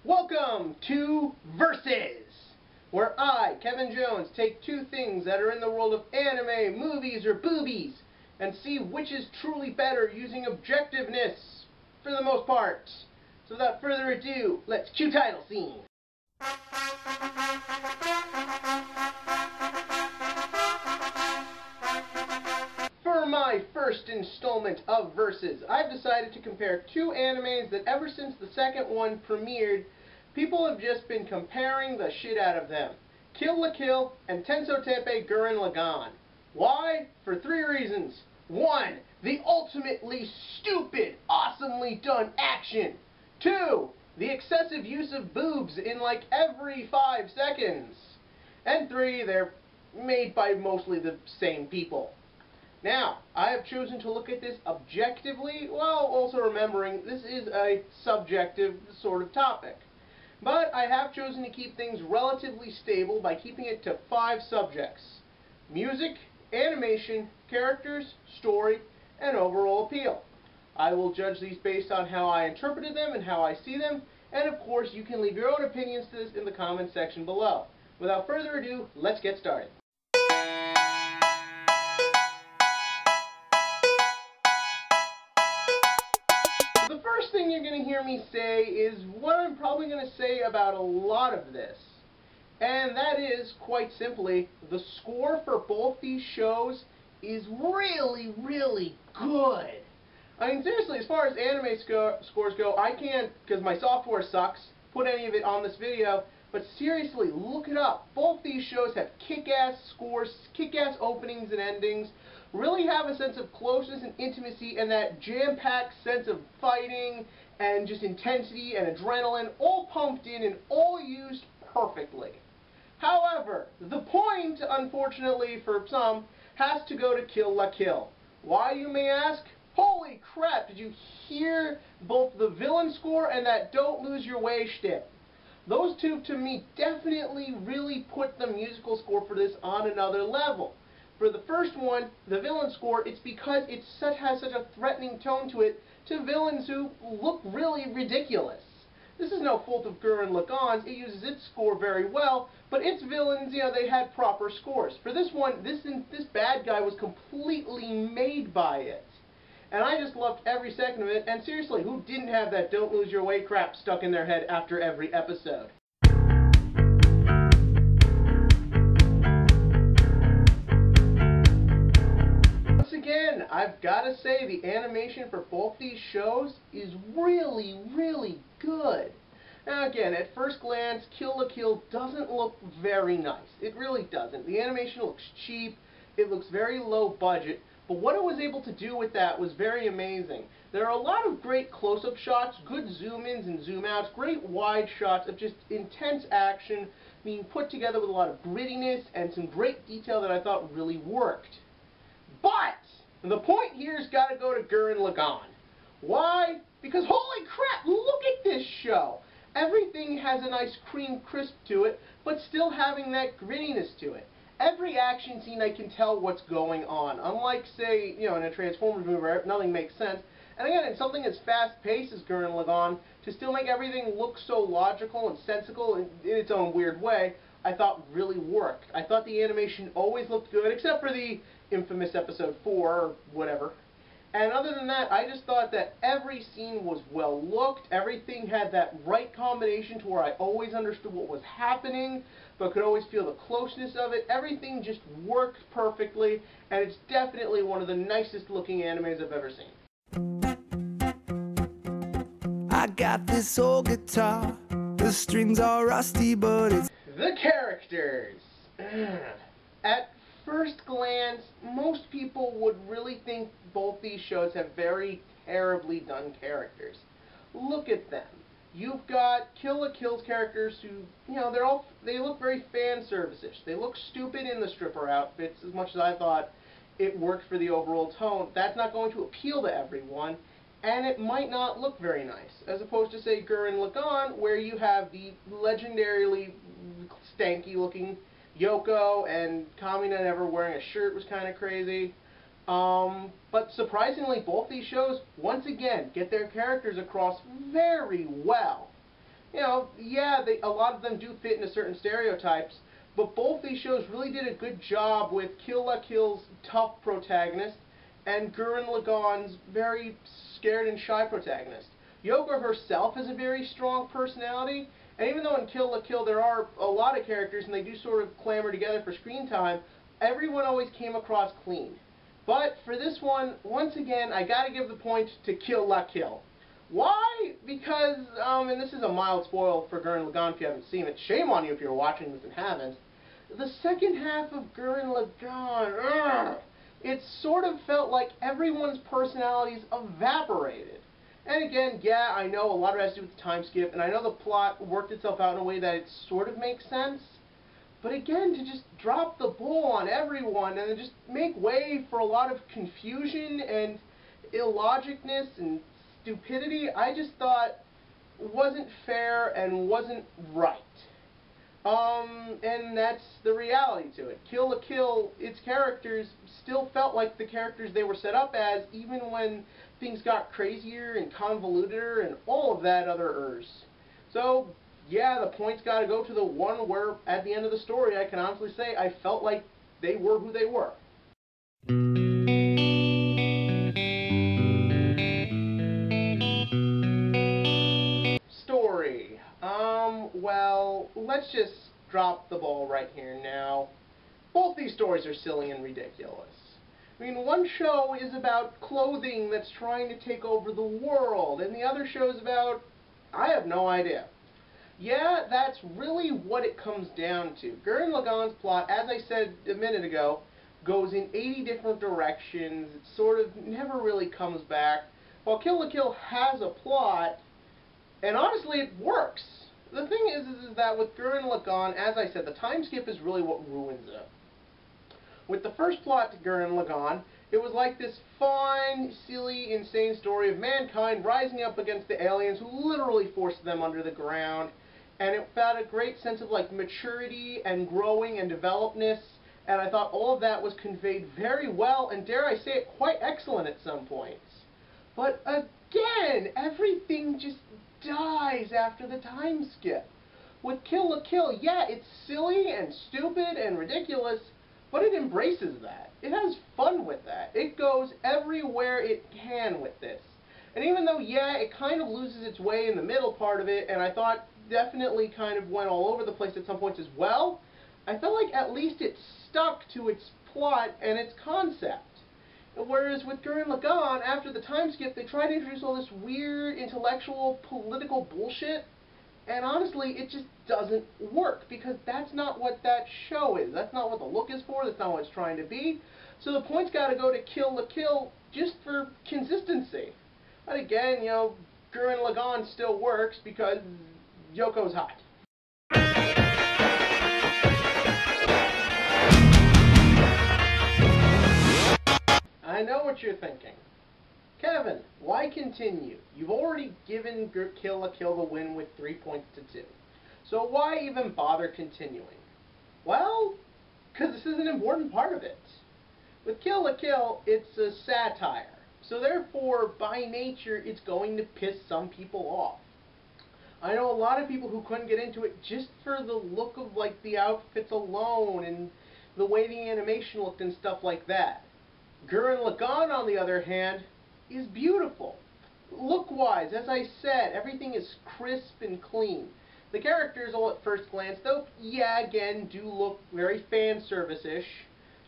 Welcome to Versus, where I, Kevin Jones, take two things that are in the world of anime, movies, or boobies, and see which is truly better using objectiveness, for the most part. So without further ado, let's cue title scene. For my first installment of Versus, I've decided to compare two animes that ever since the second one premiered, people have just been comparing the shit out of them. Kill la Kill and Tenso Teppei Gurren Lagann. Why? For three reasons. 1. The ultimately stupid, awesomely done action. 2. The excessive use of boobs in like every 5 seconds. And 3. They're made by mostly the same people. Now, I have chosen to look at this objectively, while also remembering this is a subjective sort of topic. But I have chosen to keep things relatively stable by keeping it to 5 subjects: music, animation, characters, story, and overall appeal. I will judge these based on how I interpreted them and how I see them, and of course you can leave your own opinions to this in the comments section below. Without further ado, let's get started. The first thing you're going to hear me say is what I'm probably going to say about a lot of this. And that is, quite simply, the score for both these shows is really, really good. I mean, seriously, as far as anime scores go, I can't, because my software sucks, put any of it on this video, but seriously, look it up. Both these shows have kick-ass scores, kick-ass openings and endings, really have a sense of closeness and intimacy and that jam-packed sense of fighting and just intensity and adrenaline, all pumped in and all used perfectly. However, the point, unfortunately for some, has to go to Kill la Kill. Why, you may ask? Holy crap, did you hear both the villain score and that Don't Lose Your Way shtick? Those two, to me, definitely really put the musical score for this on another level. For the first one, the villain score, it's because it has such a threatening tone to it to villains who look really ridiculous. This is no fault of Gurren Lagann's. It uses its score very well, but its villains, they had proper scores. For this one, this bad guy was completely made by it. And I just loved every second of it, and seriously, who didn't have that Don't Lose Your Way crap stuck in their head after every episode? Once again, I've got to say the animation for both these shows is really, really good. Now again, at first glance, Kill la Kill doesn't look very nice. It really doesn't. The animation looks cheap, it looks very low budget, but what it was able to do with that was very amazing. There are a lot of great close-up shots, good zoom-ins and zoom-outs, great wide shots of just intense action being put together with a lot of grittiness and some great detail that I thought really worked. But the point here's got to go to Gurren Lagann. Why? Because holy crap, look at this show! Everything has a nice cream crisp to it, but still having that grittiness to it. Every action scene I can tell what's going on. Unlike, say, in a Transformers movie where nothing makes sense. And again, in something as fast-paced as Gurren Lagann, to still make everything look so logical and sensical in its own weird way, I thought really worked. I thought the animation always looked good, except for the infamous episode 4, or whatever. And other than that, I just thought that every scene was well looked, everything had that right combination to where I always understood what was happening, but could always feel the closeness of it. Everything just worked perfectly, and it's definitely one of the nicest looking animes I've ever seen. I got this old guitar, the strings are rusty, but it's... The characters! At first glance, most people would really think both these shows have very terribly done characters. Look at them. You've got Kill la Kill's characters who, they look very fan service-ish. They look stupid in the stripper outfits, as much as I thought it worked for the overall tone. That's not going to appeal to everyone, and it might not look very nice. As opposed to, say, Gurren Lagann, where you have the legendarily stanky-looking Yoko, and Kamina never wearing a shirt was kind of crazy. But surprisingly, both these shows, once again, get their characters across very well. You know, yeah, a lot of them do fit into certain stereotypes, but both these shows really did a good job with Kill la Kill's tough protagonist and Gurren Lagann's very scared and shy protagonist. Yoko herself has a very strong personality, and even though in Kill la Kill there are a lot of characters and they do sort of clamor together for screen time, everyone always came across clean. But for this one, once again, I gotta give the point to Kill la Kill. Why? Because, and this is a mild spoil for Gurren Lagann if you haven't seen it. Shame on you if you're watching this and haven't. The second half of Gurren Lagann, it sort of felt like everyone's personalities evaporated. And again, yeah, I know a lot of it has to do with the time skip, and I know the plot worked itself out in a way that it sort of makes sense. But again, to just drop the ball on everyone and then just make way for a lot of confusion and illogicness and stupidity, I just thought wasn't fair and wasn't right. And that's the reality to it. Kill la Kill, its characters still felt like the characters they were set up as, even when things got crazier and convoluteder and all of that other ers. So, yeah, the point's got to go to the one where, at the end of the story, I can honestly say I felt like they were who they were. Story. Well, let's just drop the ball right here now. Both these stories are silly and ridiculous. I mean, one show is about clothing that's trying to take over the world, and the other show is about, I have no idea. Yeah, that's really what it comes down to. Gurren Lagann's plot, as I said a minute ago, goes in 80 different directions. It sort of never really comes back. While Kill la Kill has a plot, and honestly, it works. The thing is that with Gurren Lagann, as I said, the time skip is really what ruins it. With the first plot to Gurren Lagann, it was like this fun, silly, insane story of mankind rising up against the aliens who literally forced them under the ground. And it had a great sense of like maturity and growing and developedness. And I thought all of that was conveyed very well, and dare I say it, quite excellent at some points. But again, everything just dies after the time skip. With Kill la Kill, yeah, it's silly and stupid and ridiculous, but it embraces that. It has fun with that. It goes everywhere it can with this. And even though, yeah, it kind of loses its way in the middle part of it, and I thought definitely kind of went all over the place at some points as well, I felt like at least it stuck to its plot and its concept. Whereas with Gurren Lagann, after the time skip, they tried to introduce all this weird intellectual political bullshit, and honestly, it just doesn't work, because that's not what that show is. That's not what the look is for. That's not what it's trying to be. So the point's got to go to Kill la Kill just for consistency. But again, you know, Gurren Lagann still works because Yoko's hot. I know what you're thinking. Kevin, why continue? You've already given Kill la Kill the win with 3 points to 2. So why even bother continuing? Well, because this is an important part of it. With Kill la Kill, it's a satire. So therefore, by nature, it's going to piss some people off. I know a lot of people who couldn't get into it just for the look of like the outfits alone and the way the animation looked and stuff like that. Gurren Lagann, on the other hand, is beautiful. Look-wise, as I said, everything is crisp and clean. The characters, all at first glance, though, yeah, again, do look very fan service-ish,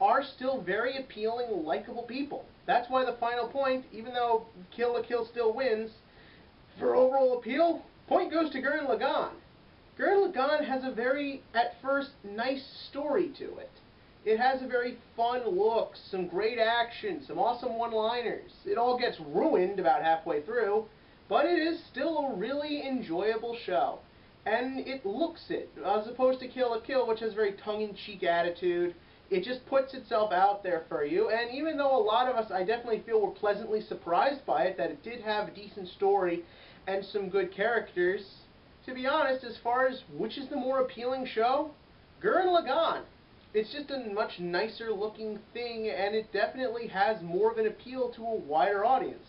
are still very appealing, likable people. That's why the final point, even though Kill la Kill still wins, for overall appeal, point goes to Gurren Lagann. Gurren Lagann has a very, at first, nice story to it. It has a very fun look, some great action, some awesome one-liners. It all gets ruined about halfway through, but it is still a really enjoyable show. And it looks it, as opposed to Kill la Kill, which has a very tongue-in-cheek attitude. It just puts itself out there for you, and even though a lot of us, I definitely feel, were pleasantly surprised by it, that it did have a decent story and some good characters, to be honest, as far as which is the more appealing show, Gurren Lagann. It's just a much nicer looking thing, and it definitely has more of an appeal to a wider audience.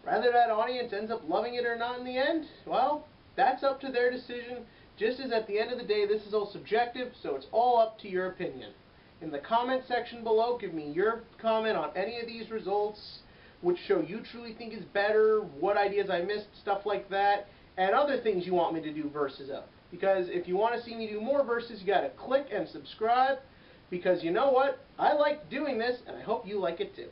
Whether that audience ends up loving it or not in the end, well, That's up to their decision, just as at the end of the day, this is all subjective, so it's all up to your opinion. In the comment section below, give me your comment on any of these results, which show you truly think is better, what ideas I missed, stuff like that, and other things you want me to do verses of. Because if you want to see me do more verses, you got to click and subscribe, because you know what? I like doing this, and I hope you like it too.